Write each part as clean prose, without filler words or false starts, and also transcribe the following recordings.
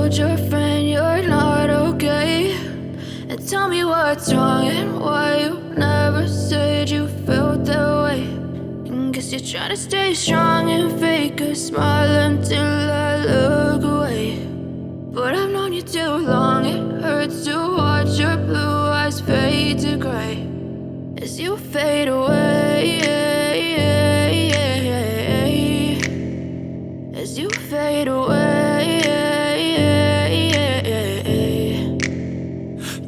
told your friend you're not okay, and tell me what's wrong and why you never said you felt that way. And guess you're trying to stay strong and fake a smile until I look away. But I've known you too long, it hurts to watch your blue eyes fade to gray as you fade away, as you fade away.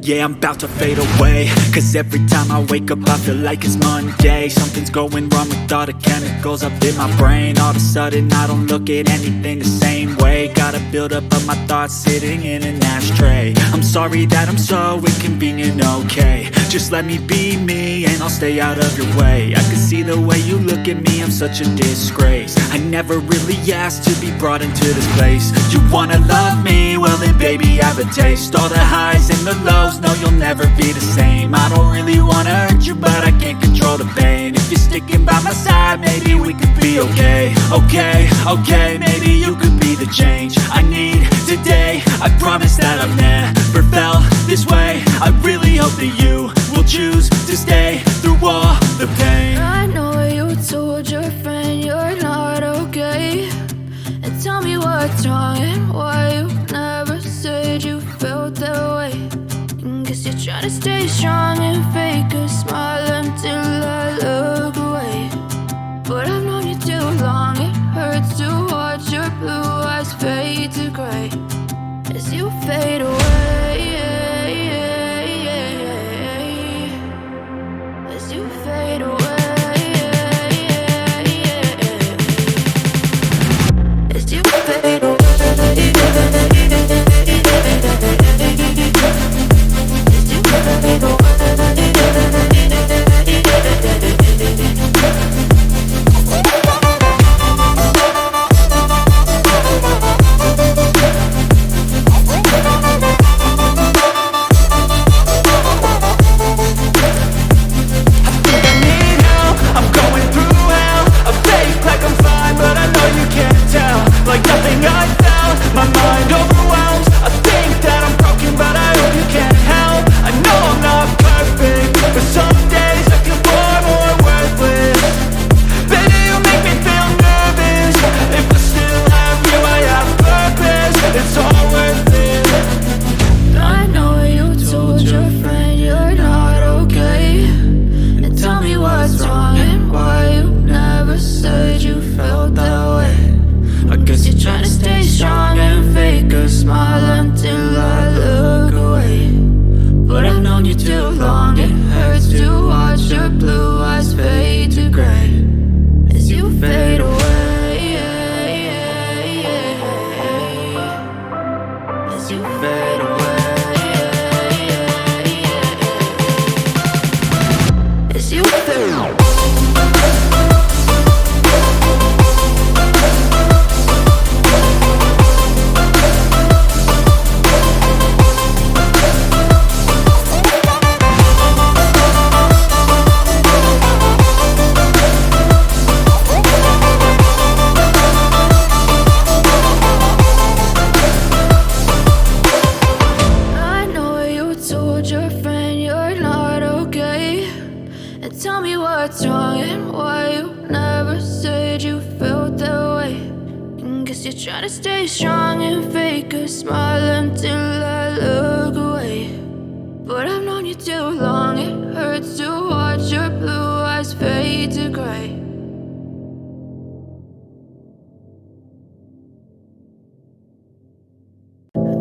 Yeah, I'm about to fade away, cause every time I wake up I feel like it's Monday. Something's going wrong with all the chemicals up in my brain. All of a sudden I don't look at anything the same way. Got a buildup of my thoughts sitting in an ashtray. I'm sorry that I'm so inconvenient, okay. Just let me be me and I'll stay out of your way. I can see the way you look at me, I'm such a disgrace. I never really asked to be brought into this place. You wanna love me? Well then baby, have a taste. All the highs and the lows, no, you'll never be the same. I don't really wanna hurt you, but I can't control the pain. If you're sticking by my side, maybe we could be okay. Okay, maybe you could be the change I need today. I promise that I've never felt this way. I really hope that you will choose to stay through all the pain. I know you told your friend you're not okay, and tell me what's wrong and why you never said you felt that way. And guess you're trying to stay strong and fake a smile until I look away. But I've known you too long, it hurts to watch your blue eyes fade to gray as you fade away, as you fade away. As you fade away.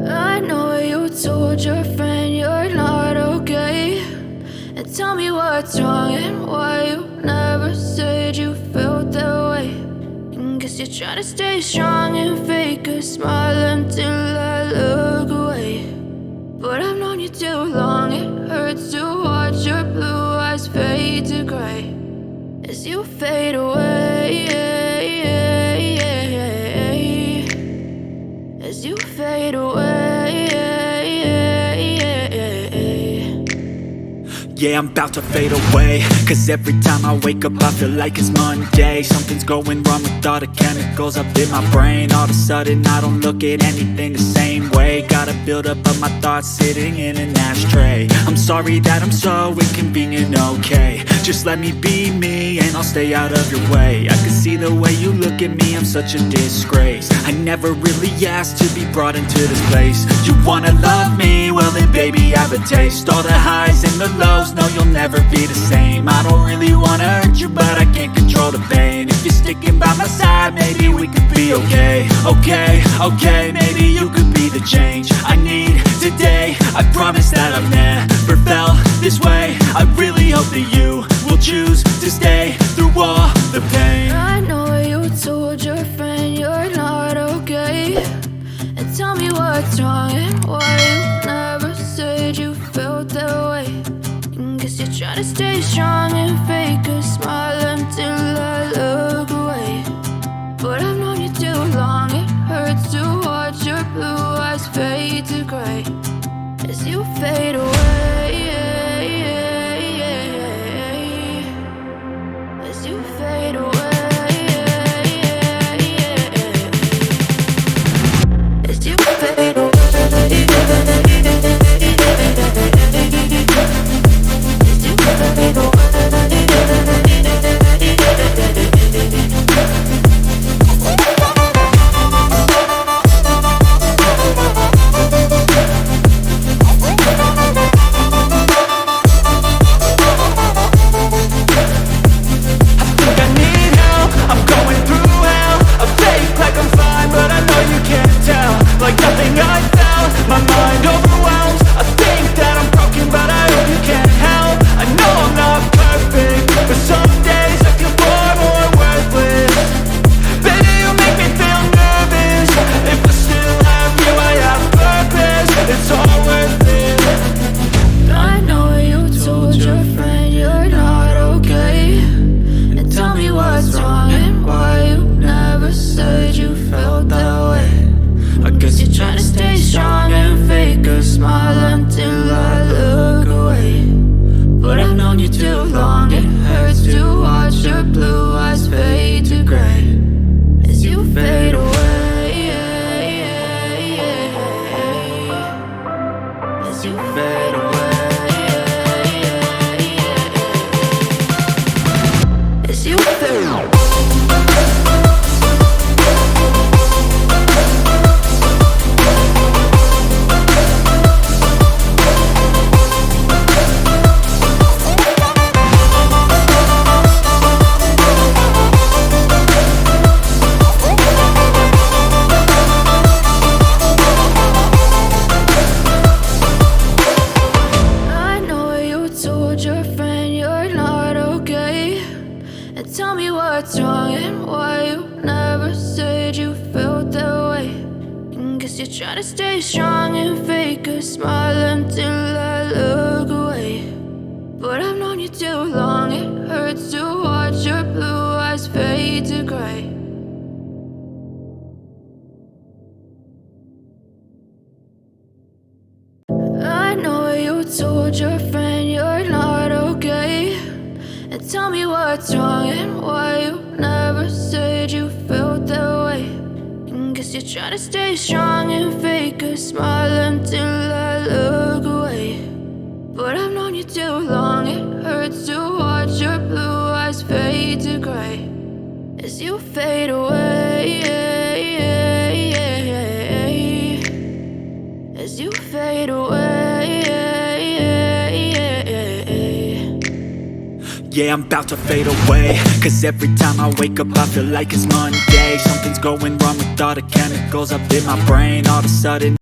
I know you told your friend you're not okay, and tell me what's wrong and why you never said you felt that way. And guess you're trying to stay strong and fake a smile until I look away. But I've known you too long, it hurts to watch your blue eyes fade to gray as you fade away, as you fade away. Yeah, I'm about to fade away, cause every time I wake up I feel like it's Monday. Something's going wrong with all the chemicals up in my brain. All of a sudden I don't look at anything the same way. Got a buildup of my thoughts sitting in an ashtray. I'm sorry that I'm so inconvenient, okay. Just let me be me and I'll stay out of your way. I can see the way you look at me, I'm such a disgrace. I never really asked to be brought into this place. You wanna love me? Well then baby I have a taste. All the highs and the lows, no you'll never be the same. I don't really wanna hurt you but I can't control the pain. If you're sticking by my side, maybe we could be okay. Okay, maybe you could be the change I need today. I promise that I've never felt this way. I really hope that you will choose to stay through all the pain. I know you told your friend you're not okay, and tell me what's wrong and why you never said you felt that way. Guess you're trying to stay strong and fake a smile until I look away. But I've known you too long, it hurts to watch your blue eyes fade to gray as you fade away. As you fade away. As you fade away. Tell me what's wrong and why you never said you felt that way. Guess you're trying to stay strong and fake a smile until I look away. But I've known you too long, it hurts to watch your blue eyes fade to gray. I know you told your friend you're not okay, and tell me what's wrong and why you never said you felt that way. Guess you're trying to stay strong and fake a smile until I look away. But I've known you too long, it hurts to watch your blue eyes fade to gray as you fade away. As you fade away. Yeah, I'm about to fade away, cause every time I wake up I feel like it's Monday. Something's going wrong with all the chemicals up in my brain. All of a sudden